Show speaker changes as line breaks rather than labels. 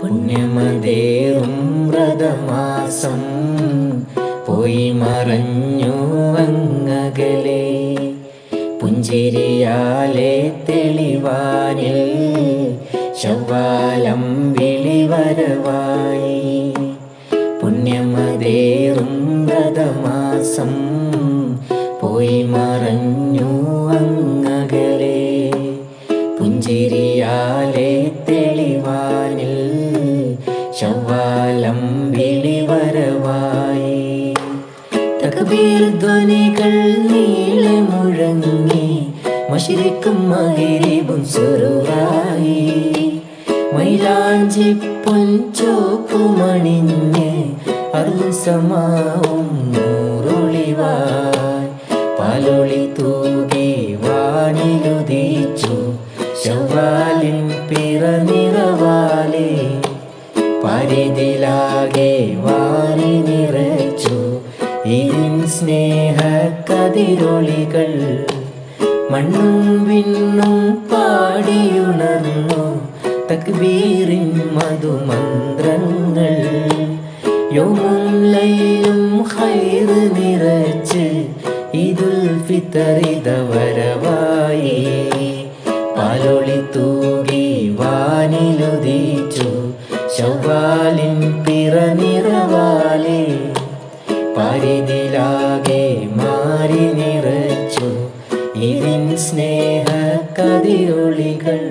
പുണ്യമതേറും വ്രതമാസം പോയി മറഞ്ഞു അങ്ങകലെ. പുഞ്ചിരിയാലെ തെളിവാനിൽ ശവ്വാലം വിളിവരവായി. പുണ്യമതേറും വ്രതമാസം പോയി മറഞ്ഞു അങ്ങകലെ. പുഞ്ചിരിയാലെ തെളിവാനിൽ ശവ്വാലം വിളിവരവായി. തക്ബീർ ധ്വനികൾ നീളെ മുഴങ്ങി മശ്രിഖും മഗ്രിബും സുറുവായി. മൈലാഞ്ചി പൊൻചോപ്പുമണിഞ്ഞ് അർളും സമാവും നൂറൊളിവായി. പാലൊളി തൂകി വാനിലുദിച്ചു ശവ്വാലിൻ പിറനിറവാലെ. പരിധിലാകെ വാരി നിറച്ചു ഇതിൻ സ്നേഹക്കതിരൊളികൾ. മണ്ണും വിണ്ണും പാടിയുണർന്നു തക്ബീറിൻ മധുമന്ത്രങ്ങൾ. യൗമും ലൈലും ഖൈർ നിറച്ച് ഈദുൽ ഫിത്തറിത വരവായി. പാലൊളി തൂകി വാനിലുദിച്ചു ശവ്വാലിൻ പിറനിറവാലെ. പരിധിലാകെ മാറി നിറച്ചു ഇതിൻ സ്നേഹക്കതിരൊളികൾ.